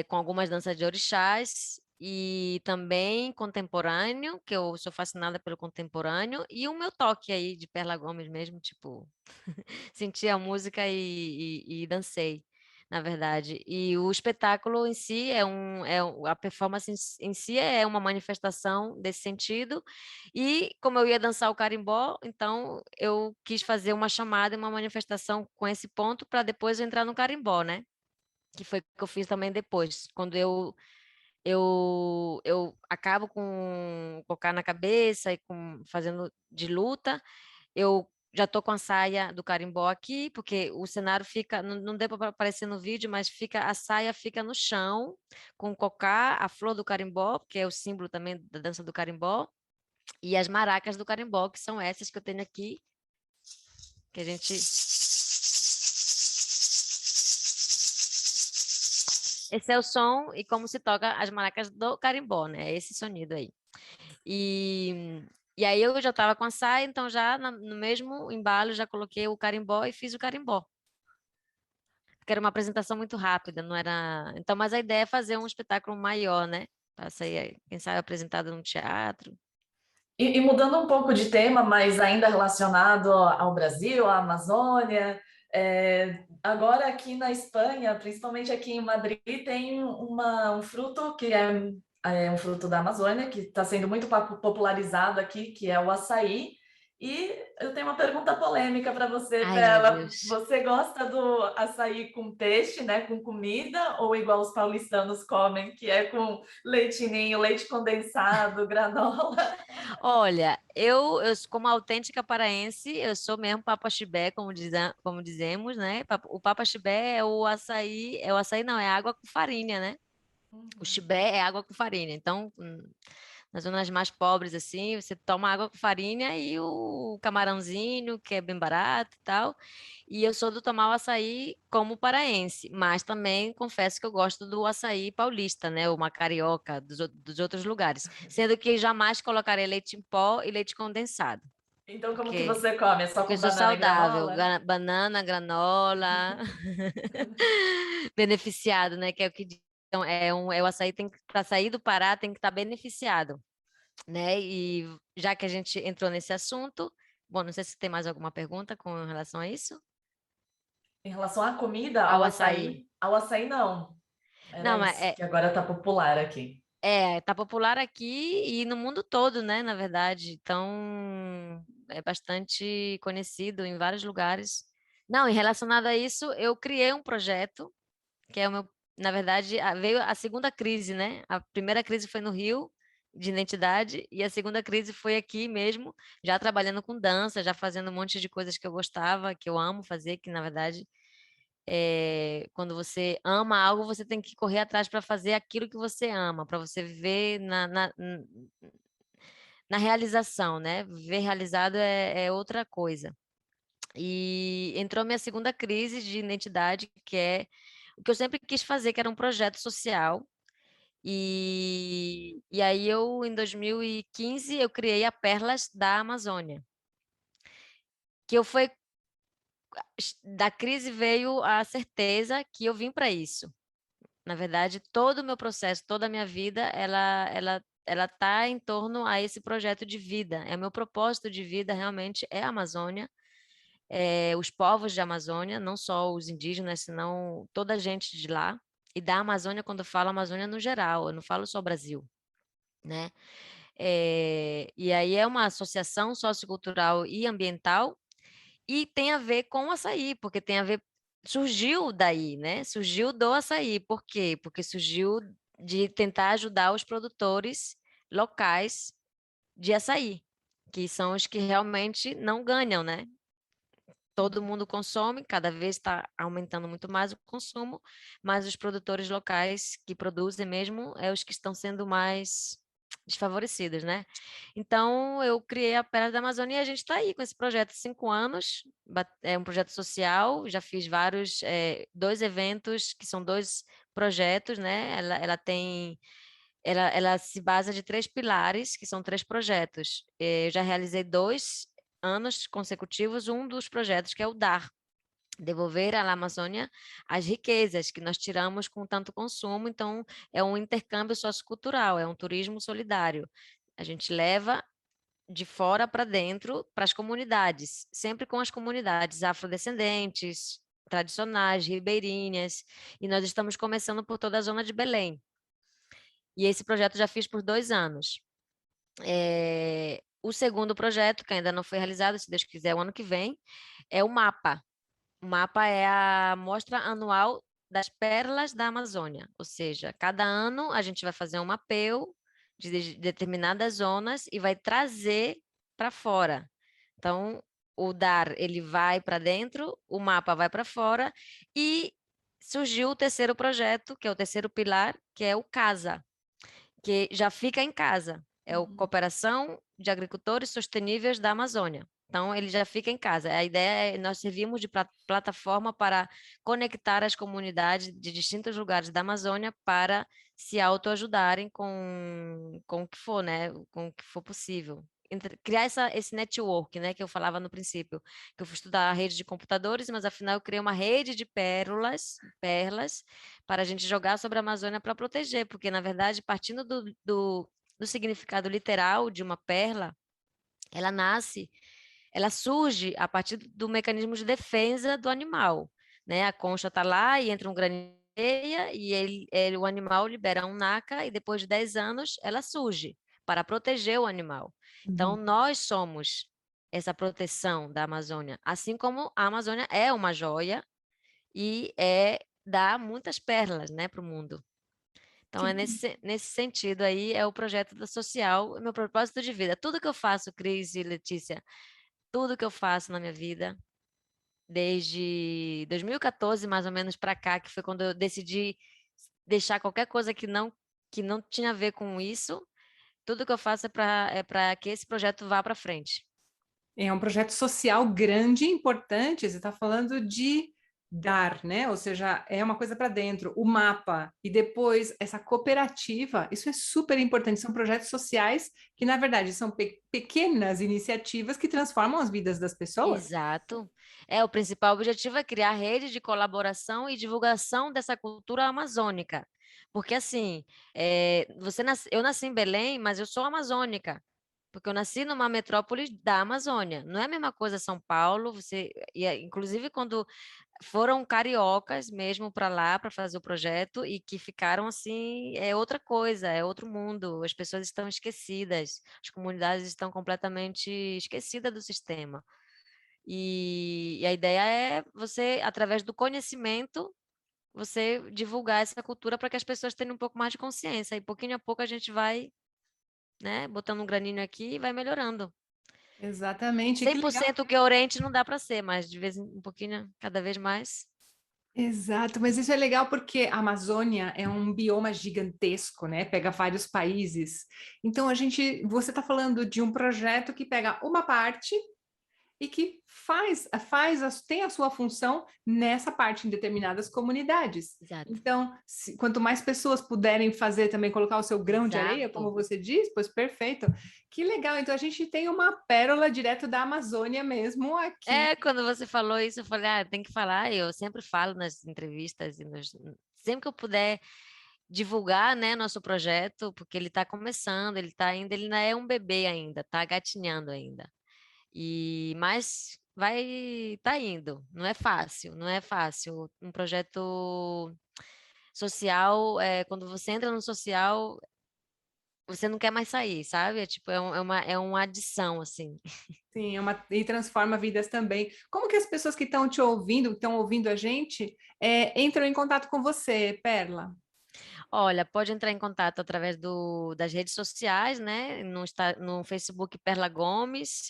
com algumas danças de orixás e também contemporâneo, que eu sou fascinada pelo contemporâneo, e o meu toque aí de Perla Gomes mesmo, tipo, senti a música e dancei, na verdade. E o espetáculo em si a performance em si é uma manifestação desse sentido. E como eu ia dançar o carimbó, então eu quis fazer uma chamada e uma manifestação com esse ponto para depois eu entrar no carimbó, né? Que foi o que eu fiz também depois, quando eu acabo com colocar na cabeça e fazendo de luta, eu já estou com a saia do carimbó aqui, porque o cenário fica, não deu para aparecer no vídeo, mas a saia fica no chão, com o cocá, a flor do carimbó, que é o símbolo também da dança do carimbó, e as maracas do carimbó, que são essas que eu tenho aqui, que a gente... Esse é o som e como se toca as maracas do carimbó, né? Esse sonido aí. E aí eu já estava com a saia, então já no mesmo embalo já coloquei o carimbó e fiz o carimbó. Porque era uma apresentação muito rápida, não era... Então, mas a ideia é fazer um espetáculo maior, né? Para sair, quem sabe, apresentado no teatro. E mudando um pouco de tema, mas ainda relacionado ao Brasil, à Amazônia, agora aqui na Espanha, principalmente aqui em Madrid, tem um fruto que é um fruto da Amazônia, que está sendo muito popularizado aqui, que é o açaí. E eu tenho uma pergunta polêmica para você, Ai, meu Bela. Deus. Você gosta do açaí com peixe, né, com comida, ou igual os paulistanos comem, que é com leitinho, leite condensado, granola? Olha, eu como autêntica paraense, eu sou mesmo papaxibé, como dizemos, né? O papaxibé é o açaí não, é água com farinha, né? O Uhum. chibé é água com farinha. Então, nas zonas mais pobres, assim, você toma água com farinha e o camarãozinho, que é bem barato e tal. E eu sou do tomar o açaí como paraense, mas também confesso que eu gosto do açaí paulista, né? Uma carioca dos outros lugares. Sendo que jamais colocarei leite em pó e leite condensado. Então, como que Porque, você come? É só porque eu com sou banana e saudável. granola? Banana, granola, beneficiado, né? Que é o que então, o açaí tem que, para sair do Pará, tem que estar beneficiado, né? E já que a gente entrou nesse assunto, bom, não sei se tem mais alguma pergunta com relação a isso. Em relação à comida, Ao açaí. ao açaí não. Era Não, mas isso, que agora está popular aqui. tá popular aqui e no mundo todo, né? Na verdade, então é bastante conhecido em vários lugares. Não, e relacionado a isso, eu criei um projeto que é o meu, na verdade, veio a segunda crise, né? A primeira crise foi no Rio, de identidade, e a segunda crise foi aqui mesmo, já trabalhando com dança, já fazendo um monte de coisas que eu gostava, que eu amo fazer, que na verdade, quando você ama algo, você tem que correr atrás para fazer aquilo que você ama, para você viver na realização, né? Viver realizado é outra coisa. E entrou minha segunda crise de identidade, que é o que eu sempre quis fazer, que era um projeto social. E aí em 2015, eu criei a Perlas da Amazônia, que eu foi da crise veio a certeza que eu vim para isso. Na verdade, todo o meu processo, toda a minha vida, ela tá em torno a esse projeto de vida. É o meu propósito de vida realmente é a Amazônia, os povos de Amazônia, não só os indígenas, senão toda a gente de lá. E da Amazônia, quando eu falo Amazônia no geral, eu não falo só Brasil, né? E aí é uma associação sociocultural e ambiental e tem a ver com o açaí, porque tem a ver, surgiu daí, né? Surgiu do açaí. Por quê? Porque surgiu de tentar ajudar os produtores locais de açaí, que são os que realmente não ganham, né? Todo mundo consome, cada vez está aumentando muito mais o consumo, mas os produtores locais que produzem mesmo é os que estão sendo mais desfavorecidos, né? Então, eu criei a Pérola da Amazônia e a gente está aí com esse projeto há 5 anos, é um projeto social, já fiz vários, 2 eventos, que são 2 projetos, né? Ela se basa de 3 pilares, que são 3 projetos. Eu já realizei 2 anos consecutivos, um dos projetos que é o DAR, devolver à Amazônia as riquezas que nós tiramos com tanto consumo. Então, é um intercâmbio sociocultural, é um turismo solidário. A gente leva de fora para dentro, para as comunidades, sempre com as comunidades afrodescendentes, tradicionais, ribeirinhas, e nós estamos começando por toda a zona de Belém. E esse projeto já fiz por 2 anos. O segundo projeto, que ainda não foi realizado, se Deus quiser, o ano que vem, é o MAPA. O MAPA é a Mostra Anual das Pérolas da Amazônia, ou seja, cada ano a gente vai fazer um mapeio de determinadas zonas e vai trazer para fora. Então, o DAR ele vai para dentro, o MAPA vai para fora e surgiu o terceiro projeto, que é o terceiro pilar, que é o CASA, que já fica em casa. É o Uhum. Cooperação de Agricultores Sustentáveis da Amazônia. Então, ele já fica em casa. A ideia é nós servimos de plataforma para conectar as comunidades de distintos lugares da Amazônia para se autoajudarem com o que for, né? Com o que for possível. Criar esse network, né, que eu falava no princípio, que eu fui estudar a rede de computadores, mas afinal eu criei uma rede de perlas, para a gente jogar sobre a Amazônia para proteger, porque na verdade, partindo do significado literal de uma perla, ela ela surge a partir do mecanismo de defesa do animal, né? A concha está lá e entra um graninho de areia e o animal libera um NACA e depois de 10 anos ela surge para proteger o animal. Então, nós somos essa proteção da Amazônia, assim como a Amazônia é uma joia e dá muitas pérolas, né, para o mundo. Então, Que nesse sentido aí, é o projeto da social, o meu propósito de vida. Tudo que eu faço, Cris e Letícia, tudo que eu faço na minha vida, desde 2014 mais ou menos para cá, que foi quando eu decidi deixar qualquer coisa que não tinha a ver com isso, tudo que eu faço é para que esse projeto vá para frente. É um projeto social grande e importante, você está falando de dar, né? Ou seja, é uma coisa para dentro, o mapa, e depois essa cooperativa, isso é super importante, são projetos sociais que, na verdade, são pequenas iniciativas que transformam as vidas das pessoas. Exato. O principal objetivo é criar rede de colaboração e divulgação dessa cultura amazônica. Porque, assim, eu nasci em Belém, mas eu sou amazônica. Porque eu nasci numa metrópole da Amazônia. Não é a mesma coisa São Paulo, inclusive quando foram cariocas mesmo para lá para fazer o projeto e que ficaram assim, é outra coisa, é outro mundo. As pessoas estão esquecidas, as comunidades estão completamente esquecidas do sistema. E a ideia é você, através do conhecimento, você divulgar essa cultura para que as pessoas tenham um pouco mais de consciência. E pouquinho a pouco a gente vai, né, botando um graninho aqui e vai melhorando. Exatamente, cem que por legal. cento que é Oriente não dá para ser, mas de vez em um pouquinho, cada vez mais. Exato, mas isso é legal porque a Amazônia é um bioma gigantesco, né? Pega vários países. Então você está falando de um projeto que pega uma parte e que tem a sua função nessa parte em determinadas comunidades. Exato. Então, quanto mais pessoas puderem fazer também, colocar o seu grão de areia, Exato. como você diz, pois perfeito. Que legal, então a gente tem uma pérola direto da Amazônia mesmo aqui. Quando você falou isso, eu falei, tem que falar. Eu sempre falo nas entrevistas sempre que eu puder divulgar, né, nosso projeto, porque ele está começando, ele ainda é um bebê ainda, está gatinhando ainda. Mas tá indo. Não é fácil. Um projeto social, quando você entra no social, você não quer mais sair, sabe? É uma adição, assim. Sim, e transforma vidas também. Como que as pessoas que estão te ouvindo, que estão ouvindo a gente, entram em contato com você, Perla? Olha, pode entrar em contato através das redes sociais, né? No Facebook Perla Gomes,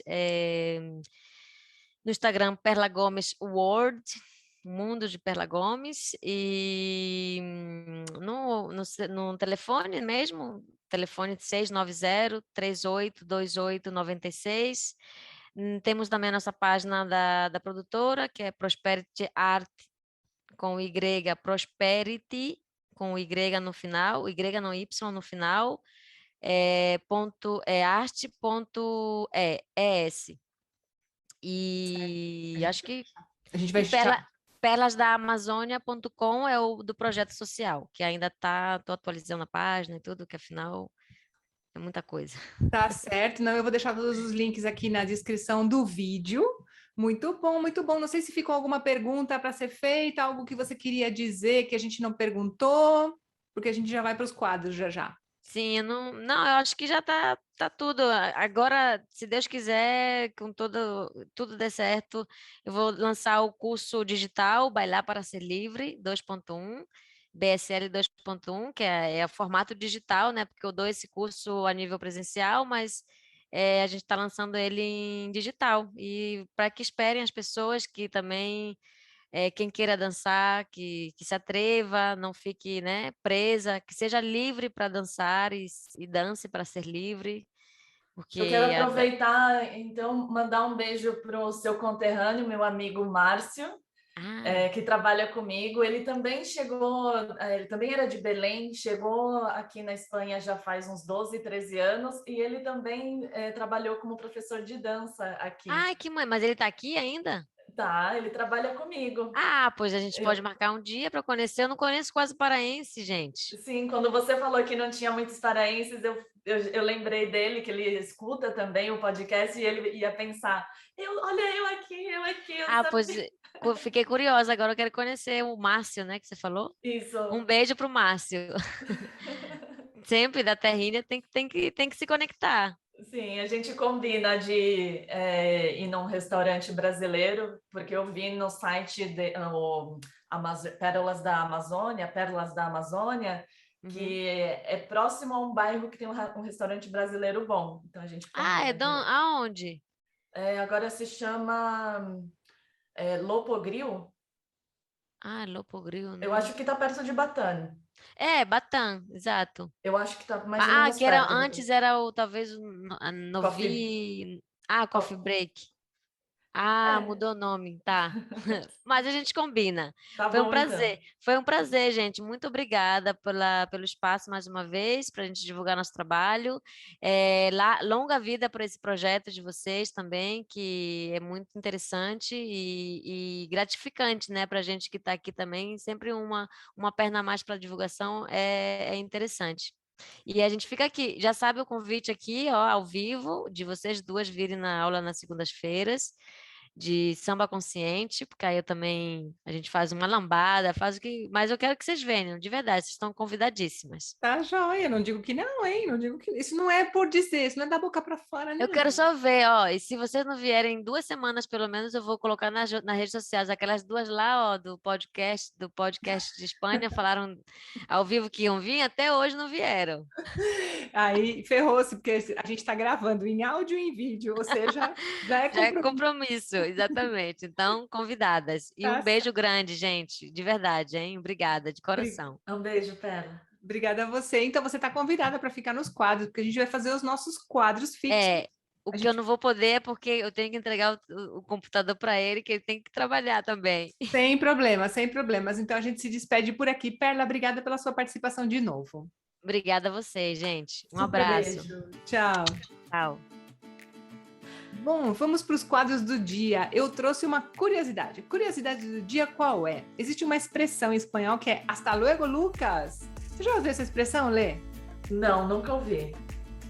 no Instagram Perla Gomes World, Mundo de Perla Gomes, e no telefone mesmo, telefone 690-3828-96. Temos também a nossa página da produtora, que é Prosperity Art com Y, Prosperity com Y no final, Y não Y no final, arte.es. E acho que A gente vai e deixar. perlasdaamazônia.com é o do projeto social, que ainda tô atualizando a página e tudo, que afinal é muita coisa. Tá certo, não, eu vou deixar todos os links aqui na descrição do vídeo. Muito bom, muito bom. Não sei se ficou alguma pergunta para ser feita, algo que você queria dizer que a gente não perguntou, porque a gente já vai para os quadros já já. Sim, eu acho que já tá tudo. Agora, se Deus quiser, com tudo der certo, eu vou lançar o curso digital Bailar para Ser Livre 2.1, BSL 2.1, que é o formato digital, né? Porque eu dou esse curso a nível presencial, mas a gente está lançando ele em digital. E para que esperem as pessoas que também quem queira dançar, que se atreva, não fique, né, presa, que seja livre para dançar e dance para ser livre. Porque Eu quero aproveitar, então, mandar um beijo para o seu conterrâneo, meu amigo Márcio, que trabalha comigo. Ele também chegou, ele também era de Belém, chegou aqui na Espanha já faz uns 12, 13 anos, e ele também trabalhou como professor de dança aqui. Ai, mas ele está aqui ainda? Tá, ele trabalha comigo. Ah, pois a gente pode marcar um dia para conhecer. Eu não conheço quase paraense, gente. Sim, quando você falou que não tinha muitos paraenses, eu lembrei dele, que ele escuta também o podcast, e ele ia pensar, olha, eu aqui. Pois fiquei curiosa, agora eu quero conhecer o Márcio, né, que você falou. Isso. Um beijo para o Márcio. Sempre da terrinha tem que se conectar. Sim, a gente combina de ir num restaurante brasileiro, porque eu vi no site Pérolas da Amazônia, que é próximo a um bairro que tem um restaurante brasileiro bom. Então a gente combina. Aonde? Agora se chama Lopogril. Lopogril, né? Eu acho que está perto de Batã. Batã, exato. Eu acho que está mais ou menos que perto. antes era talvez a Novi... Coffee Break. Mudou o nome, tá. Mas a gente combina. Tá Foi bom, um prazer. então. Foi um prazer, gente. Muito obrigada pelo espaço mais uma vez, para a gente divulgar nosso trabalho. Longa vida para esse projeto de vocês também, que é muito interessante e gratificante, né, para a gente que está aqui também. Sempre uma perna a mais para a divulgação é interessante. E a gente fica aqui, já sabe o convite aqui, ó, ao vivo, de vocês duas virem na aula nas segundas-feiras, de samba consciente, porque aí a gente faz uma lambada, faz o que... Mas eu quero que vocês venham, de verdade, vocês estão convidadíssimas. Tá joia, não digo que não, hein? Não digo que... Isso não é por dizer, isso não é da boca para fora, não. Eu quero só ver, ó, e se vocês não vierem 2 semanas, pelo menos, eu vou colocar nas redes sociais, aquelas duas lá, ó, do podcast de Espanha, falaram ao vivo que iam vir, até hoje não vieram. Aí ferrou-se, porque a gente está gravando em áudio e em vídeo, ou seja, já é compromisso, exatamente. Então, convidadas. E um beijo grande, gente, de verdade, hein? Obrigada, de coração. Um beijo, Pera. Obrigada a você. Então, você está convidada para ficar nos quadros, porque a gente vai fazer os nossos quadros fixos. Eu não vou poder é porque eu tenho que entregar o computador para ele, que ele tem que trabalhar também. Sem problemas, sem problemas. Então, a gente se despede por aqui. Perla, obrigada pela sua participação de novo. Obrigada a vocês, gente. Um Super abraço. Beijo. Tchau. Tchau. Bom, vamos para os quadros do dia. Eu trouxe uma curiosidade. Curiosidade do dia qual é? Existe uma expressão em espanhol que é hasta luego, Lucas. Você já ouviu essa expressão, Lê? Não, nunca ouvi.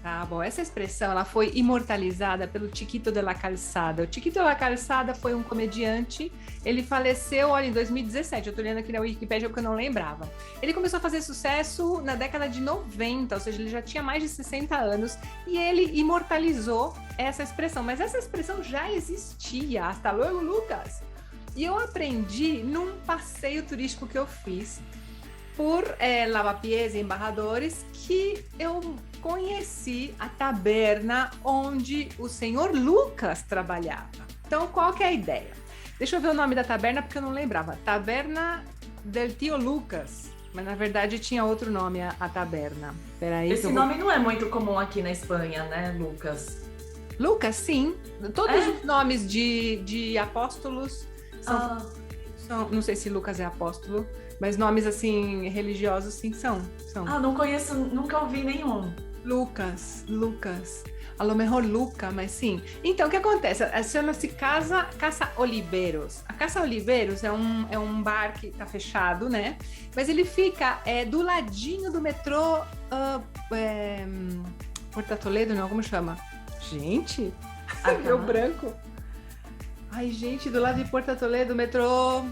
Tá bom, essa expressão ela foi imortalizada pelo Chiquito de la Calzada. O Chiquito de la Calzada foi um comediante, ele faleceu, olha, em 2017, eu tô olhando aqui na Wikipédia porque eu não lembrava. Ele começou a fazer sucesso na década de 90, ou seja, ele já tinha mais de 60 anos, e ele imortalizou essa expressão, mas essa expressão já existia, hasta luego, Lucas. E eu aprendi num passeio turístico que eu fiz por Lavapiés e Embarradores, que eu conheci a taberna onde o senhor Lucas trabalhava. Então, qual que é a ideia? Deixa eu ver o nome da taberna, porque eu não lembrava. Taberna del Tio Lucas. Mas, na verdade, tinha outro nome a taberna. Peraí, esse nome não é muito comum aqui na Espanha, né, Lucas? Lucas, sim. Todos os nomes de apóstolos são... Não sei se Lucas é apóstolo, mas nomes, assim, religiosos, sim, são. Não conheço, nunca ouvi nenhum. Lucas. A lo mejor Luca, mas sim. Então, o que acontece? Chama-se Casa Oliveiros. A Casa Oliveiros é um bar que tá fechado, né? Mas ele fica do ladinho do metrô Porta Toledo, não? Como chama? Gente, meu branco. Ai, gente, do lado de Porta Toledo, metrô...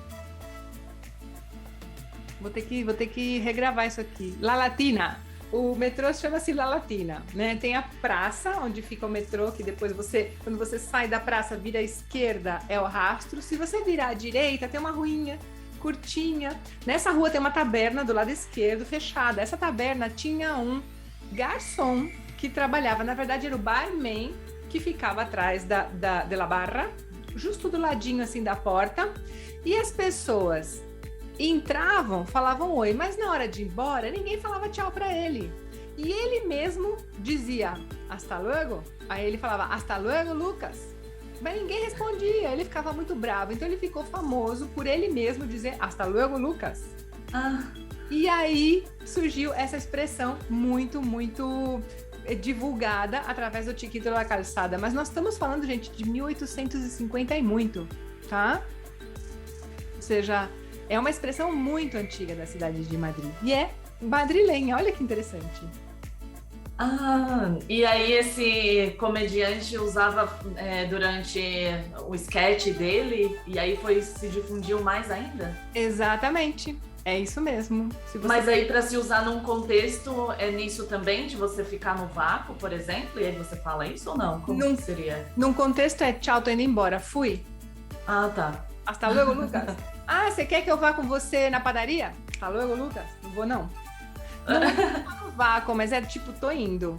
Vou ter que regravar isso aqui. La Latina. O metrô chama-se La Latina, né? Tem a praça onde fica o metrô, que depois quando você sai da praça, vira à esquerda, é o rastro. Se você virar à direita, tem uma ruinha curtinha. Nessa rua tem uma taberna do lado esquerdo, fechada. Essa taberna tinha um garçom que trabalhava, na verdade era o barman, que ficava atrás de la barra, justo do ladinho assim da porta. E as pessoas entravam, falavam oi, mas na hora de ir embora, ninguém falava tchau para ele. E ele mesmo dizia hasta luego, Aí ele falava, hasta luego, Lucas. Mas ninguém respondia, ele ficava muito bravo. Então ele ficou famoso por ele mesmo dizer hasta luego, Lucas. E aí surgiu essa expressão muito, muito divulgada através do Chiquito da Calçada. Mas nós estamos falando, gente, de 1850 e muito, tá? Ou seja, é uma expressão muito antiga da cidade de Madrid. E é madrilenha, olha que interessante. E aí esse comediante usava durante o sketch dele, e aí se difundiu mais ainda? Exatamente, é isso mesmo. Mas aí para se usar num contexto, é nisso também, de você ficar no vácuo, por exemplo, e aí você fala isso ou não? Como que seria? Num contexto é tchau, tô indo embora, fui. Tá. Hasta luego, Lucas. Você quer que eu vá com você na padaria? Hasta luego, Lucas. Não vou, não. Não vácuo, mas é tipo, tô indo.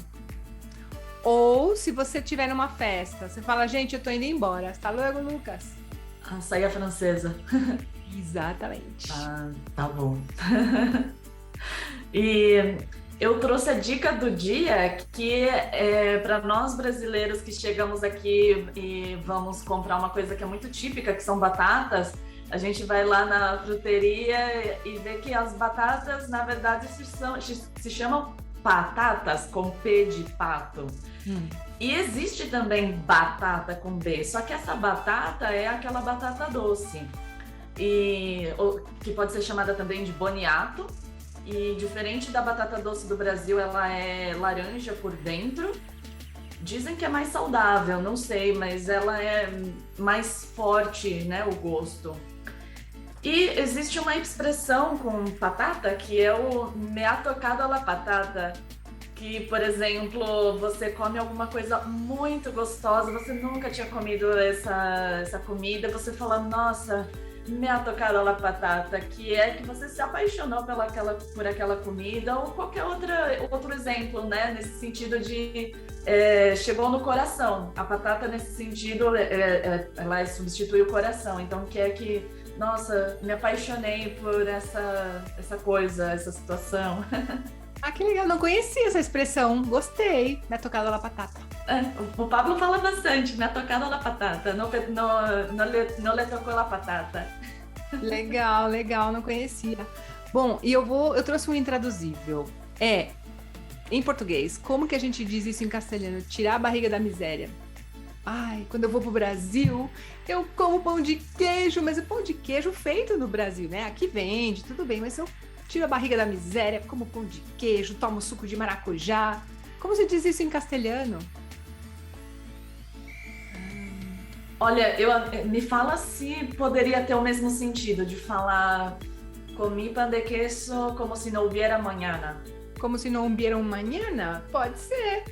Ou se você estiver numa festa, você fala, gente, eu tô indo embora. Hasta luego, Lucas. Saia francesa. Exatamente. Tá bom. E eu trouxe a dica do dia, que é para nós brasileiros que chegamos aqui e vamos comprar uma coisa que é muito típica, que são batatas. A gente vai lá na fruteria e vê que as batatas, na verdade, se chamam patatas, com P de pato. E existe também batata com B, só que essa batata é aquela batata doce, que pode ser chamada também de boniato. E diferente da batata doce do Brasil, ela é laranja por dentro. Dizem que é mais saudável, não sei, mas ela é mais forte, né, o gosto. E existe uma expressão com batata que é o me ha tocado la patata, que, por exemplo, você come alguma coisa muito gostosa, você nunca tinha comido essa comida, você fala, nossa, me ha tocado la patata, que é que você se apaixonou por aquela comida, ou qualquer outro exemplo, né, nesse sentido de chegou no coração. A batata, nesse sentido, ela substitui o coração, então quer que nossa, me apaixonei por essa coisa, essa situação. Que legal, não conhecia essa expressão, gostei, me ha tocado la patata. O Pablo fala bastante, me ha tocado la patata, não le tocou la patata. Legal, não conhecia. Bom, e eu trouxe um intraduzível. Em português, como que a gente diz isso em castelhano? Tirar a barriga da miséria. Quando eu vou pro Brasil, eu como pão de queijo, mas o pão de queijo feito no Brasil, né? Aqui vende, tudo bem, mas eu tiro a barriga da miséria, como pão de queijo, tomo suco de maracujá. Como se diz isso em castelhano? Olha, me fala se poderia ter o mesmo sentido de falar comi pan de queso como se não hubiera mañana. Como se não hubiera um mañana? Pode ser.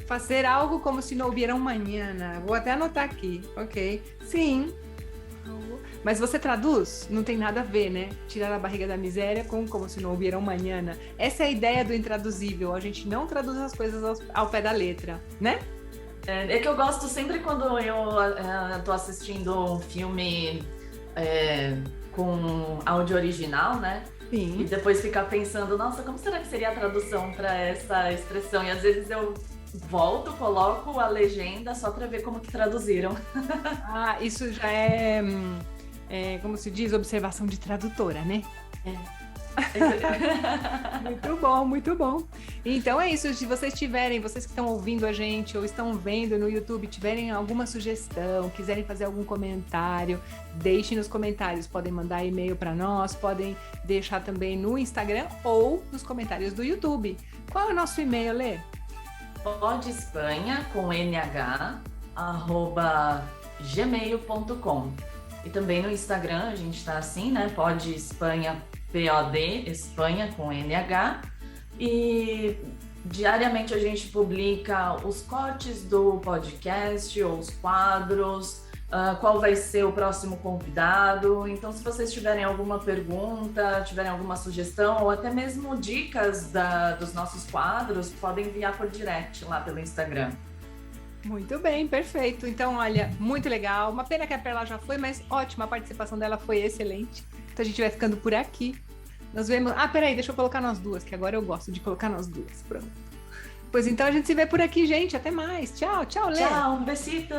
Fazer algo como se não hubiera um mañana. Vou até anotar aqui, ok? Sim. Mas você traduz? Não tem nada a ver, né? Tirar a barriga da miséria com como se não hubiera um mañana. Essa é a ideia do intraduzível. A gente não traduz as coisas ao pé da letra, né? É que eu gosto sempre quando eu tô assistindo um filme com áudio original, né? Sim. E depois ficar pensando, nossa, como será que seria a tradução para essa expressão? E às vezes eu volto, coloco a legenda só para ver como que traduziram. Isso já é, como se diz, observação de tradutora, né? Muito bom. Então é isso, se vocês que estão ouvindo a gente ou estão vendo no YouTube, tiverem alguma sugestão, quiserem fazer algum comentário, deixem nos comentários, podem mandar e-mail para nós, podem deixar também no Instagram ou nos comentários do YouTube. Qual é o nosso e-mail, Lê? podespanha, com nh, @gmail.com. E também no Instagram a gente tá assim, né? Podespanha, POD, Espanha, com NH. E diariamente a gente publica os cortes do podcast ou os quadros, qual vai ser o próximo convidado. Então, se vocês tiverem alguma pergunta, tiverem alguma sugestão ou até mesmo dicas dos nossos quadros, podem enviar por direct lá pelo Instagram. Muito bem, perfeito. Então, olha, muito legal. Uma pena que a Perla já foi, mas ótima, a participação dela foi excelente. Então, a gente vai ficando por aqui. Nós vemos... peraí, deixa eu colocar nós duas, que agora eu gosto de colocar nós duas. Pronto. Pois então a gente se vê por aqui, gente. Até mais. Tchau, tchau, Lê. Tchau, um besito.